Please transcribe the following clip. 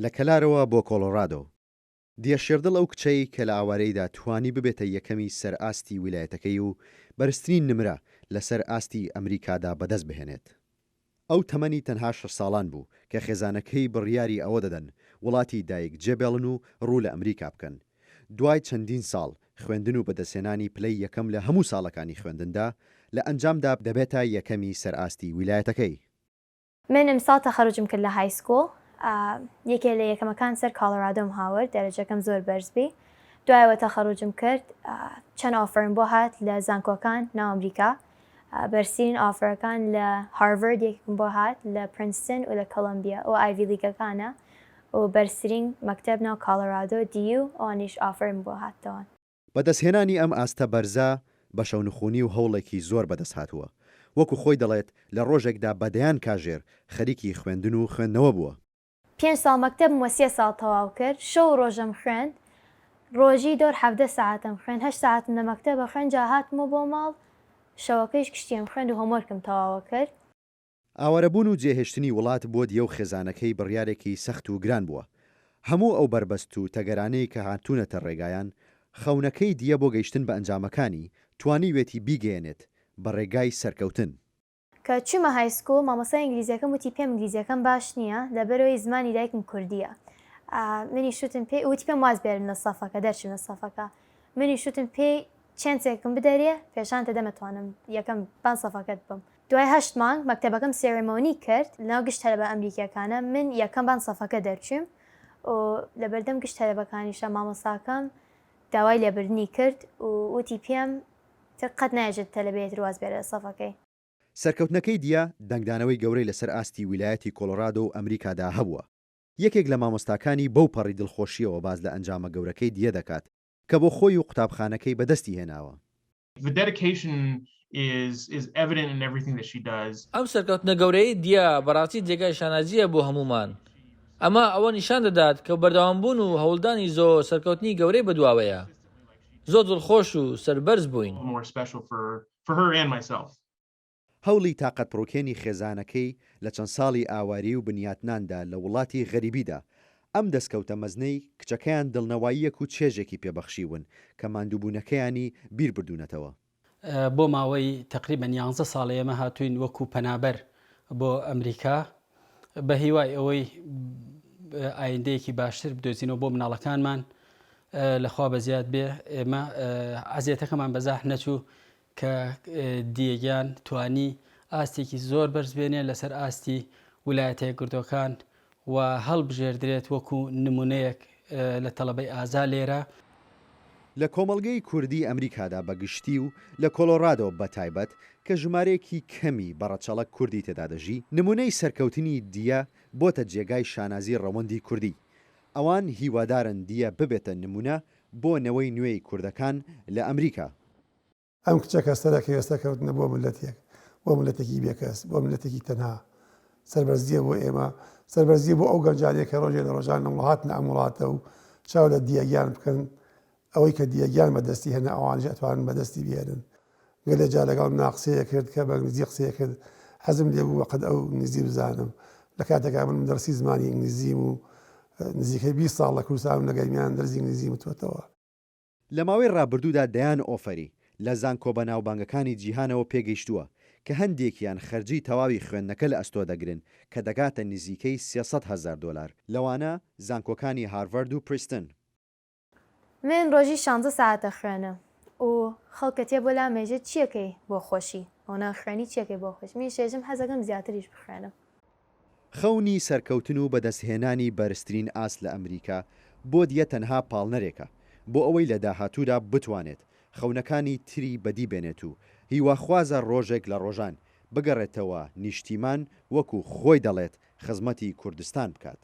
لە کەلارەوە بۆ کۆلۆرادۆ. دیەشێردڵ ئەو کچەی کە لە ئاوارەیەدا توانی ببێتە یەکەمی سەر ئاستی ویلایەتەکەی و بەرزترین نمرە لەسەر ئاستی ئەمریکادا بەدەست بهێنێت. ئەو تەمەنی تەنها 6 ساڵان بوو کە خێزانەکەی بڕیاری ئەوە دەدەن وڵاتی دایک جێبێڵن و ڕوو لە ئەمریکا بکەن. دوای چەندین ساڵ خوێندن و بەدەستێنانی پلەی یەکەم لە هەموو ساڵەکانی خوێندندا لە ئەنجامدا دەبێتە یەکەمی سەر ئاستی ویلایەتەکەی. من امسال تەخەرروجم کرد لە های سکۆڵ، یەکێ لە یەکەمەکان سەر کۆلۆرادۆم هاورد، دەرەجەکەم زۆر بەرزبی. دوایەوە تەخەرروجم کرد، چەند ئۆفرم بۆ هات لە زانکۆکان ناو ئەمریکا. بەرزترین ئۆفرەکان لە هارڤارد یەکێکم بۆ هات، لە پرینستن و لە کۆلۆمبیا و ئایڤی لیگەکانە، و بەرزترین مەکتەب ناو کۆلۆرادۆ دیو ئەوانیش ئۆفرم بۆ هاتەوە. بەدەستهێنانی ئەم ئاستە بەرزە بە شەونخوونی و هەوڵێکی زۆر بەدەست هاتووە. وەکو خۆی دەڵێت لە ڕۆژێکدا بەدەیان کاژێر خەریکی خوێندن و خوێندنەوە بووە. 5 ساڵ مەکتەبم وە 3 ساڵ تەواو کرد، شەو ڕۆژەم خوێند، ڕۆژی دۆر 17 ساعتم خوێند، 8 ساعتم لە مەکتەبە خوێند، جا هاتمەوە بۆ ماڵ، شەوەکەیش کشتیم خوێند و هۆمۆرکم تەواوە کرد. ئاوارەبوون و جێهێشتنی وڵات بۆ دیە و خێزانەکەی بڕیارێکی سەخت و گران بووە. هەموو ئەو بربەست و تەگەرانەی کە هاتوونەتە ڕێگایان، خەونەکەی دیە بۆ گەیشتن بە ئەنجامەکانی توانی وێتی بیگەێنێت بە ڕێگای سەرکەوتن. کە چوومە های سکۆڵ، مامۆستای ئینگلیزیەکەم وتی پێم ئینگلیزیەکەم باش نییە لەبەرەوەی زمانی دایکم کوردیە. منی شوتم پێی، وتی پێم واز بێرم لە سەفەکە، دەرچم لە سەفەکە. منی شوتم پێی چێنسێکم بدەرێ پێشان تە دەمەتوانم یەکەم بان سەفەکەت بم. دوای 8 مانگ مەکتەبەکەم سێرەمۆنی کرد لەناو گشت هەرە بە ئەمریکیەکانە. من یەکەم بان سەفەکە دەرچووم و لە بەردەم گشت هەرەبەکانیشە مامۆستاکەم داوای لێبردنی کرد و وتی پێم قەت نایژێت تەلەبێت واز بێرە لە سەفەکەی. سەرکەوتنەکەی دیە دەنگدانەوەی گەورەی لەسەر ئاستی ویلایەتی کۆلۆرادۆ و ئەمریکادا هەبووە. یەکێک لە مامۆستاکانی بەو پەڕی دڵخۆشیەوە باز لە ئەنجامە گەورەکەی دیە دەکات کە بۆ خۆی و قوتابخانەکەی بەدەستی هێناوە. ئەم سەرکەوتنە گەورەی دیە بەڕاستی جێگای شانازیە بۆ هەمومان. ئەمە ئەوە نیشان دەدات کە بەردەوامبوون و هەوڵدانی زۆر سەرکەوتنی گەورەی بەدواوەیە. زۆر دڵخۆش و سەربەرز بووین. هەوڵی تاقەتپڕۆکێنی خێزانەکەی لە چەند ساڵی ئاواری و بنیاتناندا لە وڵاتی غەریبیدا ئەم دەستکەوتە مەزنەی کچەکەیان دڵنەواییەک و چێژێکی پێبەخشیون کە ماندووبوونەکەیانی بیر بردوونەتەوە. بۆ ماوەی تقریبەن 11 ساڵ ئێمە هاتوین وەکو پەنابەر بۆ ئەمریکا بە هیوای ئەوەی ئایندەیەکی باشتر بدۆزینەوە بۆ مناڵەکانمان. لەخوا بەزیاد بێ ئێمە عەزیەتەکەمان بەزاح نەچوو کە دیێگیان توانی ئاستێکی زۆر بەرزبێنێ لەسەر ئاستی ویلایەتە یەکگرتووەکان و هەڵبژێردرێت وەکو نمونەیەک لە تەڵەبەی ئازا لێرە. لە کۆمەڵگەی کوردی ئەمریکادا بەگشتی و لە کۆلۆرادۆ بەتایبەت کە ژمارەیەکی کەمی بەڕەچەڵە کوردی تێدا دەژی، نمونەی سەرکەوتنی دیە بۆتە جێگای شانازی ڕەوەندی کوردی. ئەوان هیوادارن دیە ببێتە نمونە بۆ نەوەی نوێی کوردەکان لە ئەمریکا. ئەم کچەکە سەرەکە ئێستاکەوتنە بۆ ملەتێک، بۆ ملەتێکی بێکەس، بۆ ملەتێکی تەنها. سەربەرزیە بۆ ئێمە، سەربەرزیە بۆ ئەو گەنجانێک کە ڕۆژێ لە ڕۆژان هاتنە ئەم وڵاتە و چاو لە دیەگیان بکەن، ئەوەی کە دیەگیان بەدەستی هێنا ئەوانش ئەتوانن بەدەستی بێنن. گەلێ جا لەگەڵ ناقسەیە کرد کە بە ئینگلیزی قسەیە کرد، حەزم لێ بوو وەقەت ئەو ئینگلیزی بزانم. لە کاتێکا من دەرسی زمانی ئینگلیزیم و نزیکەی 20 ساڵ لە کوردستان لەگەڵمیان دەرسی ئینگلیزی متوەتەوە. لە ماوەی ڕابردوودا دەیان ئۆفەری لە زانکۆ بەناوبانگەکانی جیهانەوە پێگەیشتووە کە هەندێکیان خەرجی تەواوی خوێندنەکە لە ئەستۆ دەگرن کە دەگاتە نزیکەی 300,000 دۆلار. لەوانە زانکۆکانی هارڤارد و پرینستن. من ڕۆژی 16 ساعتە خوێنم و خەڵکە تێ بۆ لامێژێت چیەکەی بۆ خۆشی ئەوە خوێنی چیەکەی بۆ خۆش می شێژم حەزەکەم زیاتریش بخوێنم. خەونی سەرکەوتن و بەدەستهێنانی بەرزترین ئاست لە ئەمریکا بۆ دیە تەنها پاڵنەرێکە بۆ ئەوەی لە داهاتوودا بتوانێت خەونەکانی تری بەدی بێنێت و هیواخوازە ڕۆژێک لە ڕۆژان بگەڕێتەوە نیشتیمان وەکو خۆی دەڵێت خزمەتی کوردستان بکات.